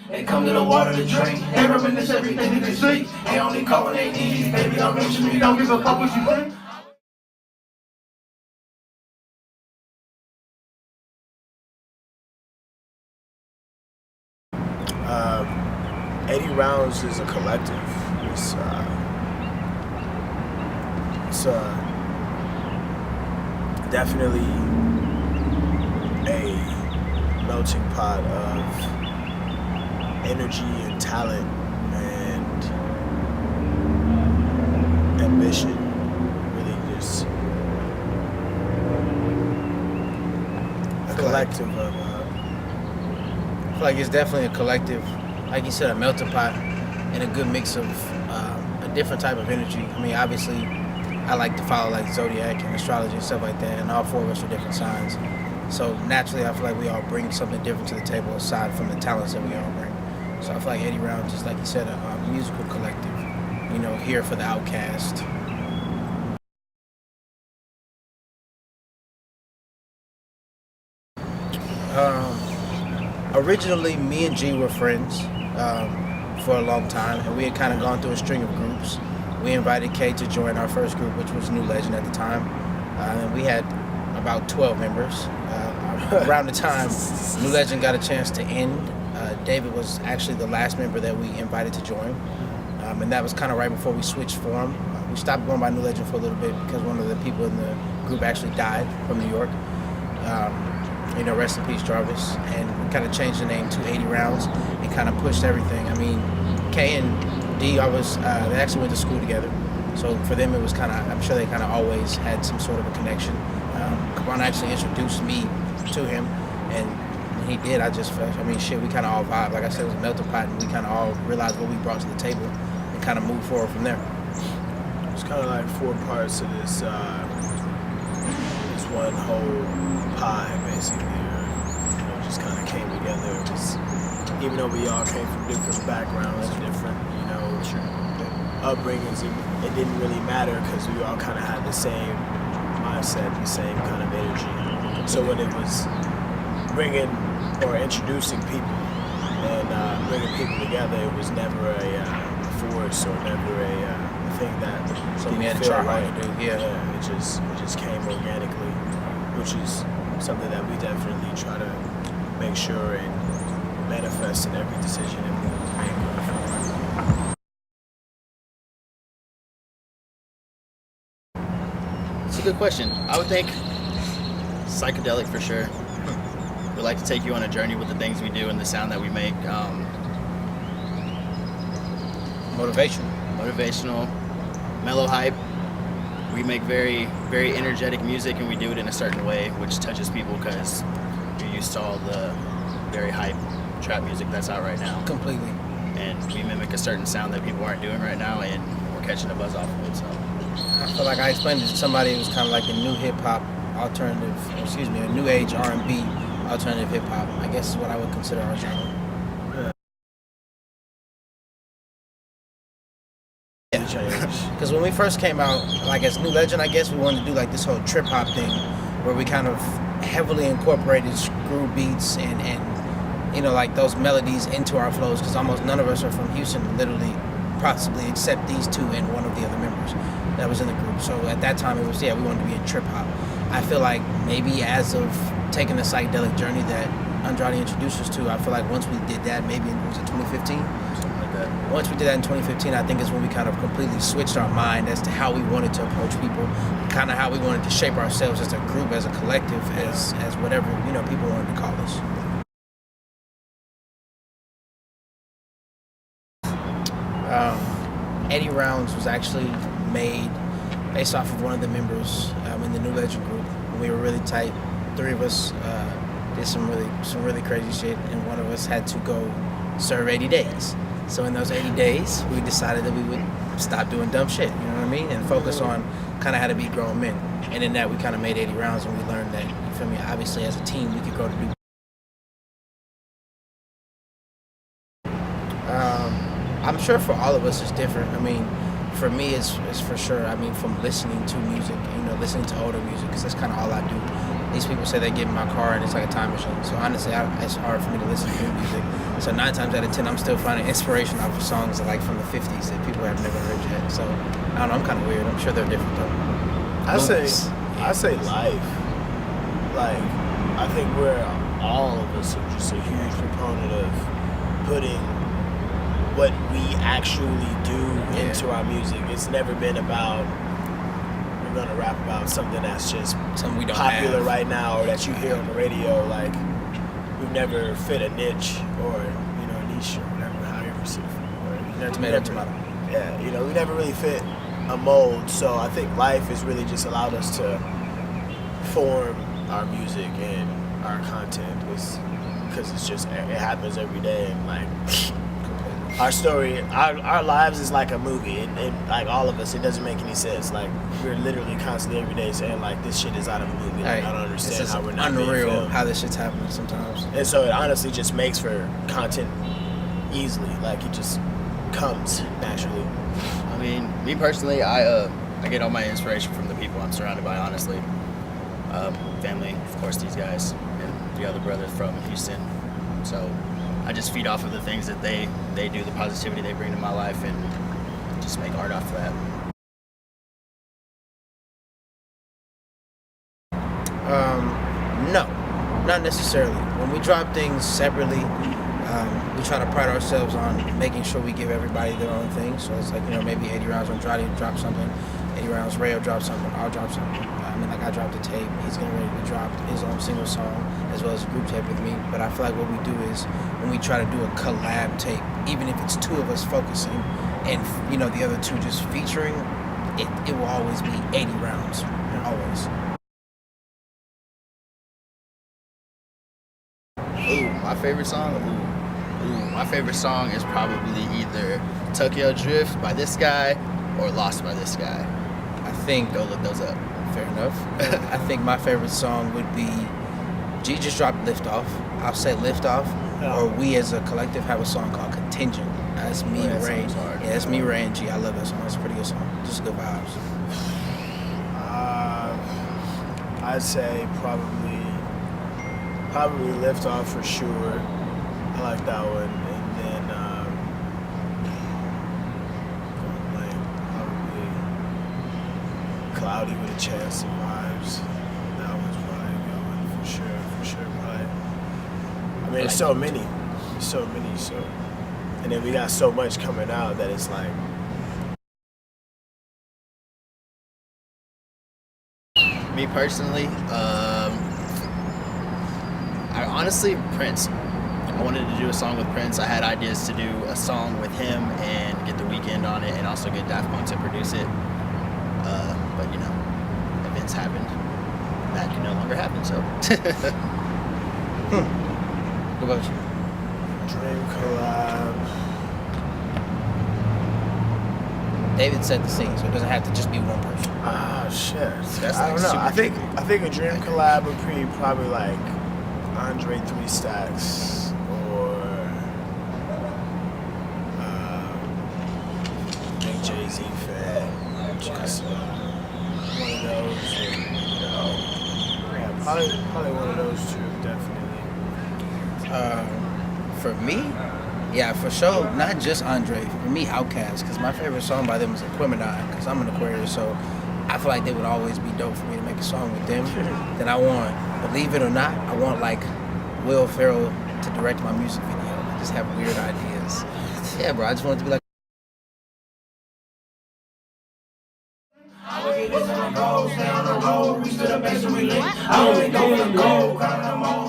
They come to the water to drink. They reminisce everything that they see. They only call when they need. Baby, don't mention me, don't give a fuck what you think. Eddie Rounds is a collective. It's definitely a melting pot of energy and talent and ambition. Really just a collective of I feel like it's definitely a collective, like you said, a melting pot and a good mix of a different type of energy. I mean, obviously, I like to follow like zodiac and astrology and stuff like that, and all four of us are different signs. So naturally, I feel like we all bring something different to the table aside from the talents that we all bring. So I feel like Eddie Rounds is, like you said, a musical collective, you know, here for the outcast. Originally, me and G were friends for a long time, and we had kind of gone through a string of groups. We invited Kay to join our first group, which was New Legend at the time, and we had about 12 members. Around the time New Legend got a chance to end, David was actually the last member that we invited to join, and that was kind of right before we switched form. We stopped going by New Legend for a little bit because one of the people in the group actually died from New York. You know, rest in peace, Jarvis. And we kind of changed the name to 80 Rounds and kind of pushed everything. I mean, Kay and D, they actually went to school together. So for them, it was kind of, I'm sure they kind of always had some sort of a connection. Kaban actually introduced me to him, and when he did, I just felt, I mean, shit, we kind of all vibe. Like I said, it was a melting pot, and we kind of all realized what we brought to the table and kind of moved forward from there. It's kind of like four parts of this one whole pie, basically. You know, just kind of came together. It was, even though we all came from different backgrounds and different, you know, upbringings, it didn't really matter because we all kind of had the same mindset, the same kind of energy. So when it was bringing or introducing people and bringing people together, it was never a force or never a thing that so we had to try hard to do. Yeah, it just came organically, which is something that we definitely try to make sure and manifest in every decision that we make. It's a good question. I would think psychedelic for sure. We like to take you on a journey with the things we do and the sound that we make. Motivational, mellow hype. We make very, very energetic music, and we do it in a certain way, which touches people because you're used to all the very hype trap music that's out right now. Completely. And we mimic a certain sound that people aren't doing right now, and we're catching a buzz off of it. So I feel like I explained it to somebody. It was kind of like a new hip hop alternative, a new age R&B alternative hip hop. I guess is what I would consider our genre. Because when we first came out, like as New Legend, I guess we wanted to do like this whole trip hop thing, where we kind of heavily incorporated screw beats and you know, like those melodies into our flows. Because almost none of us are from Houston, literally, possibly except these two and one of the other members that was in the group. So at that time, it was we wanted to be in trip hop. I feel like maybe as of taking the psychedelic journey that Andrade introduced us to, I feel like once we did that, maybe was it 2015? Once we did that in 2015, I think is when we kind of completely switched our mind as to how we wanted to approach people, kind of how we wanted to shape ourselves as a group, as a collective, as whatever, you know, people wanted to call us. Eddie Rounds was actually made based off of one of the members in the New Legend group. We were really tight. Three of us did some really crazy shit, and one of us had to go serve 80 days. So in those 80 days, we decided that we would stop doing dumb shit, you know what I mean? And focus on kind of how to be grown men. And in that, we kind of made 80 rounds, and we learned that, you feel me, obviously as a team, we could grow to do. I'm sure for all of us it's different. I mean, for me, it's for sure, I mean, from listening to music, you know, listening to older music, because that's kind of all I do. These people say they get in my car and it's like a time machine. So honestly, it's hard for me to listen to new music. So 9 times out of 10, I'm still finding inspiration off of songs like from the 50s that people have never heard yet. So I don't know, I'm kind of weird. I'm sure they're different though. I say life. Like, I think all of us are just a huge proponent of putting what we actually do into our music. It's never been about, we're gonna rap about something that's just Something we don't popular have. right now or that you hear on the radio. Like, we've never fit a niche or, you know, a niche or whatever, how you perceive it. Tomato. Yeah, you know, we never really fit a mold. So I think life has really just allowed us to form our music and our content because it's just, it happens every day. And like, our story, our lives is like a movie, and like all of us, it doesn't make any sense. Like, we're literally constantly every day saying like, this shit is out of a movie. Like, I don't understand how we're not being unreal filmed. how this shit's happening sometimes. And so it honestly just makes for content easily. Like, it just comes naturally. I mean, me personally, I get all my inspiration from the people I'm surrounded by, honestly. Family, of course, these guys, and the other brothers from Houston. So I just feed off of the things that they do, the positivity they bring to my life, and just make art off of that. No, not necessarily. When we drop things separately, we try to pride ourselves on making sure we give everybody their own thing. So it's like, you know, maybe 80 rounds when Johnny drops something, 80 rounds Rayo drops something, I'll drop something. I mean, like, I dropped a tape, he's getting ready to drop his own single song, as well as a group tape with me. But I feel like what we do is, when we try to do a collab tape, even if it's 2 of us focusing, and, you know, the other 2 just featuring, it will always be 80 rounds, always. Ooh, my favorite song? Ooh, my favorite song is probably either Tokyo Drift by this guy or Lost by this guy. I think, Go look those up. fair enough. I think my favorite song would be, G just dropped Lift Off. I'll say Lift Off. Or we as a collective have a song called Contingent. That's me, that Ray. song's hard. Yeah, that's me, Ray, and G. I love that song. It's a pretty good song. Just good vibes. I'd say probably Lift Off for sure. I like that one. And then probably Cloudy with a Chance of Vibes. That one's probably a good one for sure. Probably. I mean, there's so many. So, and then we got so much coming out that it's like. Me personally, I honestly, Prince. I wanted to do a song with Prince. I had ideas to do a song with him and get The Weeknd on it, and also get Daft Punk to produce it. But you know, events happened. That can no longer happen. So. What about you? Dream collab. David set the scene, so it doesn't have to just be one person. Ah, shit. That's I don't like know. super I think a dream collab would be probably like Andre 3 Stacks or big Jay-Z fan. Just one of those. Yeah, probably one of those 2, definitely. For me, yeah, for sure, not just Andre. For me, Outkast, because my favorite song by them is Aquemini, because I'm an Aquarius, so I feel like they would always be dope for me to make a song with them. Then I want, believe it or not, I want like Will Ferrell to direct my music video. I just have weird ideas. Yeah, bro, I just want it to be like. Stay on the road, we still the best and we lit. I only go for the gold, crown them all.